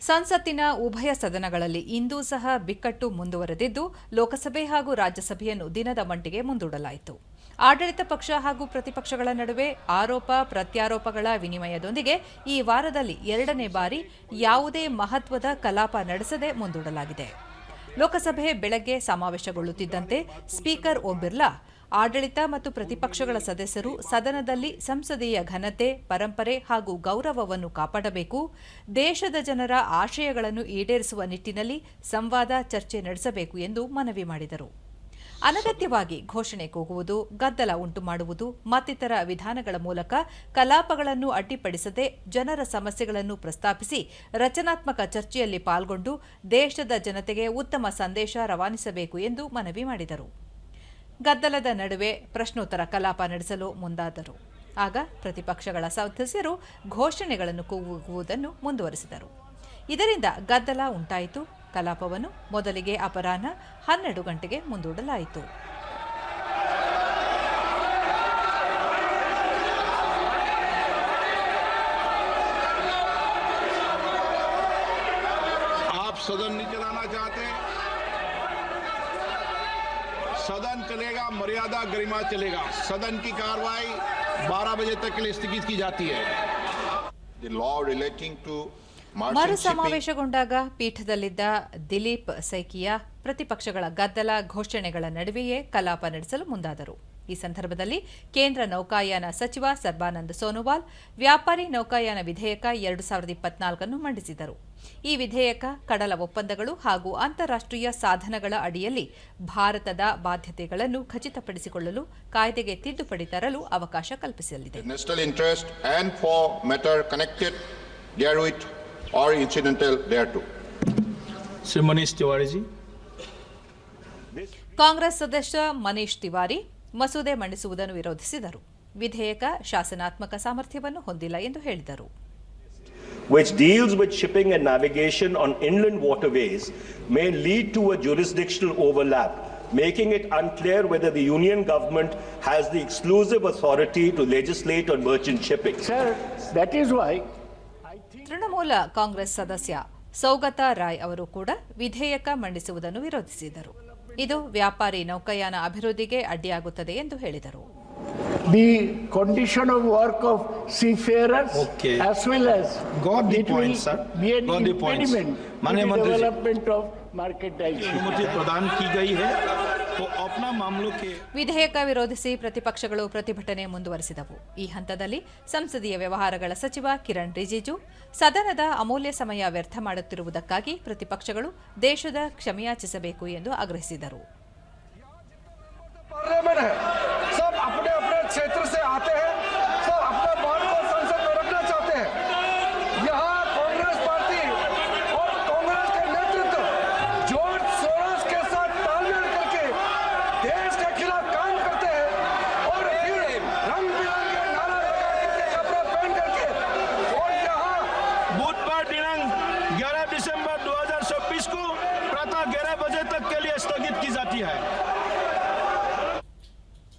ಸಂಸತ್ತಿನ ಉಭಯ ಸದನಗಳಲ್ಲಿ ಇಂದೂ ಸಹ ಬಿಕ್ಕಟ್ಟು ಮುಂದುವರೆದಿದ್ದು ಲೋಕಸಭೆ ಹಾಗೂ ರಾಜ್ಯಸಭೆಯನ್ನು ದಿನದ ಮಟ್ಟಿಗೆ ಮುಂದೂಡಲಾಯಿತು. ಆಡಳಿತ ಪಕ್ಷ ಹಾಗೂ ಪ್ರತಿಪಕ್ಷಗಳ ನಡುವೆ ಆರೋಪ ಪ್ರತ್ಯಾರೋಪಗಳ ವಿನಿಮಯದೊಂದಿಗೆ ಈ ವಾರದಲ್ಲಿ ಎರಡನೇ ಬಾರಿ ಯಾವುದೇ ಮಹತ್ವದ ಕಲಾಪ ನಡೆಸದೆ ಮುಂದೂಡಲಾಗಿದೆ. ಲೋಕಸಭೆ ಬೆಳಗ್ಗೆ ಸಮಾವೇಶಗೊಳ್ಳುತ್ತಿದ್ದಂತೆ ಸ್ಪೀಕರ್ ಓಂ ಬಿರ್ಲಾ ಆಡಳಿತ ಮತ್ತು ಪ್ರತಿಪಕ್ಷಗಳ ಸದಸ್ಯರು ಸದನದಲ್ಲಿ ಸಂಸದೀಯ ಘನತೆ, ಪರಂಪರೆ ಹಾಗೂ ಗೌರವವನ್ನು ಕಾಪಾಡಬೇಕು, ದೇಶದ ಜನರ ಆಶಯಗಳನ್ನು ಈಡೇರಿಸುವ ನಿಟ್ಟಿನಲ್ಲಿ ಸಂವಾದ ಚರ್ಚೆ ನಡೆಸಬೇಕು ಎಂದು ಮನವಿ ಮಾಡಿದರು. ಅನಗತ್ಯವಾಗಿ ಘೋಷಣೆ ಕೂಗುವುದು, ಗದ್ದಲ ಉಂಟುಮಾಡುವುದು ಮತ್ತಿತರ ವಿಧಾನಗಳ ಮೂಲಕ ಕಲಾಪಗಳನ್ನು ಅಡ್ಡಿಪಡಿಸದೆ ಜನರ ಸಮಸ್ಯೆಗಳನ್ನು ಪ್ರಸ್ತಾಪಿಸಿ ರಚನಾತ್ಮಕ ಚರ್ಚೆಯಲ್ಲಿ ಪಾಲ್ಗೊಂಡು ದೇಶದ ಜನತೆಗೆ ಉತ್ತಮ ಸಂದೇಶ ರವಾನಿಸಬೇಕು ಎಂದು ಮನವಿ ಮಾಡಿದರು. ಗದ್ದಲದ ನಡುವೆ ಪ್ರಶ್ನೋತ್ತರ ಕಲಾಪ ನಡೆಸಲು ಮುಂದಾದರು. ಆಗ ಪ್ರತಿಪಕ್ಷಗಳ ಸದಸ್ಯರು ಘೋಷಣೆಗಳನ್ನು ಕೂಗುವುದನ್ನು ಮುಂದುವರೆಸಿದರು. ಇದರಿಂದ ಗದ್ದಲ ಉಂಟಾಯಿತು. ಕಲಾಪವನ್ನು ಮೊದಲಿಗೆ ಅಪರಾಹ್ನ 12 ಗಂಟೆಗೆ ಮುಂದೂಡಲಾಯಿತು. सदन चलेगा, मर्यादा गरिमा चलेगा. सदन की कार्रवाई 12 बजे तक के लिए स्थगित की जाती है. The law relating to ಮರು ಸಮಾವೇಶಗೊಂಡಾಗ ಪೀಠದಲ್ಲಿದ್ದ ದಿಲೀಪ್ ಸೈಕಿಯಾ ಪ್ರತಿಪಕ್ಷಗಳ ಗದ್ದಲ ಘೋಷಣೆಗಳ ನಡುವೆಯೇ ಕಲಾಪ ನಡೆಸಲು ಮುಂದಾದರು. ಈ ಸಂದರ್ಭದಲ್ಲಿ ಕೇಂದ್ರ ನೌಕಾಯಾನ ಸಚಿವ ಸರ್ಬಾನಂದ್ ಸೋನೋವಾಲ್ ವ್ಯಾಪಾರಿ ನೌಕಾಯಾನ ವಿಧೇಯಕ 2024 ಮಂಡಿಸಿದರು. ಈ ವಿಧೇಯಕ ಕಡಲ ಒಪ್ಪಂದಗಳು ಹಾಗೂ ಅಂತಾರಾಷ್ಟ್ರೀಯ ಸಾಧನಗಳ ಅಡಿಯಲ್ಲಿ ಭಾರತದ ಬಾಧ್ಯತೆಗಳನ್ನು ಖಚಿತಪಡಿಸಿಕೊಳ್ಳಲು ಕಾಯ್ದೆಗೆ ತಿದ್ದುಪಡಿ ತರಲು ಅವಕಾಶ ಕಲ್ಪಿಸಲಿದೆ. or incidental thereto. Shri Manish Tiwari ji. Congress ಸದಸ್ಯ ಮನೀಶ್ ತಿವಾರಿ ಮಸೂದೆ ಮಂಡಿಸುವುದನ್ನು ವಿರೋಧಿಸಿದರು. ವಿಧೇಯಕ ಶಾಸನಾತ್ಮಕ ಸಾಮರ್ಥ್ಯವನ್ನು ಹೊಂದಿಲ್ಲ ಎಂದು ಹೇಳಿದರು. Which deals with shipping and navigation on inland waterways may lead to a jurisdictional overlap, making it unclear whether the union government has the exclusive authority to legislate on merchant shipping. Sir, that is why Trinamool Congress ಸದಸ್ಯ ಸೌಗತಾ ರಾಯ್ ಅವರು ಕೂಡ ವಿಧೇಯಕ ಮಂಡಿಸುವುದನ್ನು ವಿರೋಧಿಸಿದರು. ಇದು ವ್ಯಾಪಾರಿ ನೌಕಾಯಾನ ಅಭಿವೃದ್ಧಿಗೆ ಅಡ್ಡಿಯಾಗುತ್ತದೆ ಎಂದು ಹೇಳಿದರು. The condition of work of seafarers as well as got the point, sir. Be an got the points. impediment in the development of marketization. अनुमति प्रदान की गई है तो अपना मामलों के ವಿಧೇಯಕ ವಿರೋಧಿಸಿ ಪ್ರತಿಪಕ್ಷಗಳು ಪ್ರತಿಭಟನೆ ಮುಂದುವರೆಸಿದವು. ಈ ಹಂತದಲ್ಲಿ ಸಂಸದೀಯ ವ್ಯವಹಾರಗಳ ಸಚಿವ ಕಿರಣ್ ರಿಜಿಜು ಸದನದ ಅಮೂಲ್ಯ ಸಮಯ ವ್ಯರ್ಥ ಮಾಡುತ್ತಿರುವುದಕ್ಕಾಗಿ ಪ್ರತಿಪಕ್ಷಗಳು ದೇಶದ ಕ್ಷಮೆಯಾಚಿಸಬೇಕು ಎಂದು ಆಗ್ರಹಿಸಿದರು. दिसंबर 2026 को प्रातः 11 बजे तक के लिए स्थगित की जाती है.